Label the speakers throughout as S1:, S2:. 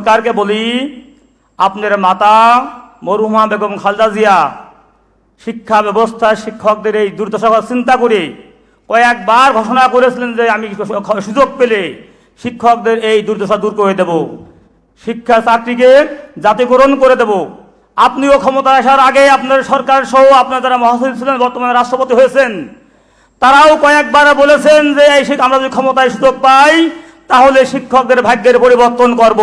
S1: সরকারকে বলি, আপনার মাতা মরহুমা বেগম খালেদা জিয়া শিক্ষা ব্যবস্থায় শিক্ষকদের এই দুর্দশা চিন্তা করে কয়েকবার ঘোষণা করেছিলেন যে আমি সুযোগ পেলে শিক্ষকদের এই দুর্দশা দূর করে দেব, শিক্ষা চাকরিকে জাতীয়করণ করে দেব। আপনিও ক্ষমতা আসার আগে আপনার সরকার সহ আপনার যারা মহাসচিব ছিলেন, বর্তমানে রাষ্ট্রপতি হয়েছেন, তারাও কয়েকবার বলেছেন যে এই আমরা যদি ক্ষমতায় সুযোগ পাই তাহলে শিক্ষকদের ভাগ্যের পরিবর্তন করব।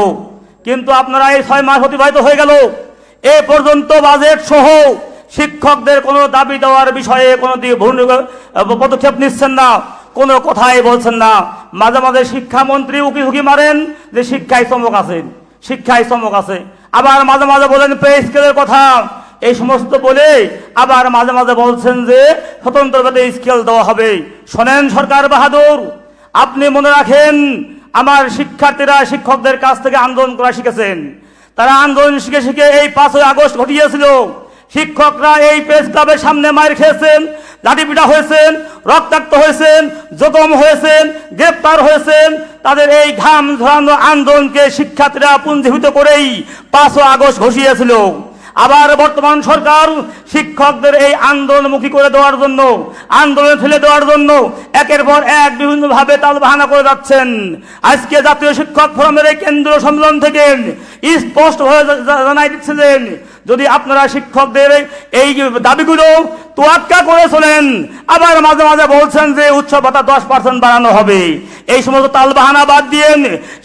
S1: কিন্তু আপনারা এই 6 মাস অতিবাহিত হয়ে গেল, এ পর্যন্ত বাজেট সহ শিক্ষকদের কোনো দাবি দেওয়ার বিষয়ে কোনো পদক্ষেপ নিচ্ছেন না, কোনো কথাই বলছেন না। মাঝে মাঝে শিক্ষামন্ত্রী উকি ঝুঁকি মারেন যে শিক্ষায় চমক আছে, শিক্ষায় চমক আছে, আবার মাঝে মাঝে বলেন পে স্কেলের কথা, এই সমস্ত বলে আবার মাঝে মাঝে বলছেন যে স্বতন্ত্রভাবে স্কেল দেওয়া হবে। শোনেন সরকার বাহাদুর, আপনি মনে রাখেন আমার শিক্ষার্থীরা শিক্ষকদের কাছ থেকে আন্দোলন করা শিখেছেন। তারা আন্দোলন শিখে শিখে এই 5ই আগস্ট ঘটিয়েছিল। শিক্ষকরা এই প্রেস ক্লাবের সামনে মার খেয়েছেন, লাঠিপিটা হয়েছেন, রক্তাক্ত হয়েছেন, জখম হয়েছেন, গ্রেপ্তার হয়েছেন। তাদের এই ঘাম ঝরানো আন্দোলনকে শিক্ষার্থীরা পুঞ্জীভূত করেই 5ই আগস্ট ঘোষিয়েছিল। আবার বর্তমান সরকার শিক্ষকদের এই আন্দোলনমুখী করে দেওয়ার জন্য, আন্দোলন ফেলে দেওয়ার জন্য একের পর এক বিভিন্নভাবে তালবাহানা করে যাচ্ছেন। আজকে জাতীয় শিক্ষক ফোরামের এই কেন্দ্রীয় সম্মেলন থেকে স্পষ্টভাবে জানাই দিচ্ছিলেন, যদি আপনারা শিক্ষকদের এই দাবিগুলো তোয়াক্কা করে চলেন, আবার মাঝে মাঝে বলছেন যে উৎসব ভাতা 10% বাড়ানো হবে, এই সমস্ত তালবাহানা বাদ দিয়ে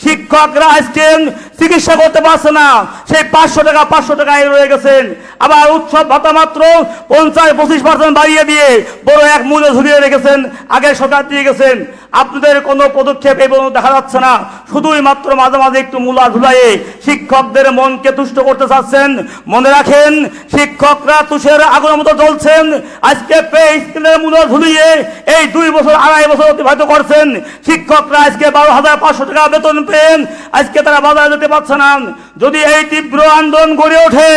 S1: শিক্ষকরা আজকে চিকিৎসা করতে পারছে না, সেই 500 টাকায় রয়ে গেছেন। আবার উৎসব ভাতা মাত্র 25% বাড়িয়ে দিয়ে বড় এক মূল্য ঝুলিয়ে রেখেছেন, আগের সরকার দিয়ে গেছেন। আপনাদের কোনো পদক্ষেপ এই পর্যন্ত দেখা যাচ্ছে না, শুধুই মাত্র মাঝে মাঝে একটু মূলা ঝুলাইয়ে শিক্ষকদের মনকে তুষ্ট করতে চাচ্ছেন। মনে রাখেন, শিক্ষকরা তুষের আগুনের মতো জ্বলছেন। আজকে পে স্কেলের মূল্য ঝুলিয়ে এই 2 বছর 2.5 বছর অতিবাহিত করছেন। শিক্ষকরা আজকে 12,500 টাকা বেতন পেন, আজকে তারা বাজারে যেতে পারছে না। যদি এই তীব্র আন্দোলন গড়ে ওঠে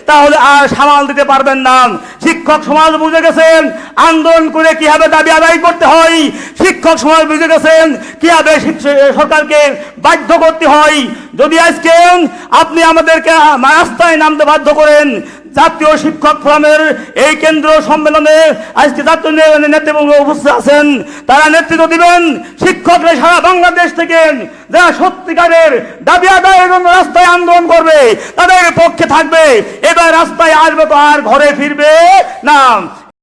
S1: তাহলে আর সামাল দিতে পারবেন না। শিক্ষক সমাজ বুঝে গেছেন আন্দোলন করে কিভাবে দাবি আদায় করতে হয়, শিক্ষক সমাজ বুঝে গেছেন কিভাবে সরকারকে বাধ্য করতে হয়। যদি আজকে আপনি আমাদেরকে রাস্তায় নামতে বাধ্য করেন, জাতীয় শিক্ষক ফোরামের এই কেন্দ্র সম্মেলনে আজকে জাতীয় নেতৃবৃন্দ উপস্থিত আছেন, তারা নেতৃত্ব দিবেন। শিক্ষকরা সারা বাংলাদেশ থেকে যারা সত্যিকারের দাবি আদায়ের জন্য রাস্তায় আন্দোলন করবে তাদের পক্ষে থাকবে। এবার রাস্তায় আসবে তো আর ঘরে ফিরবে না।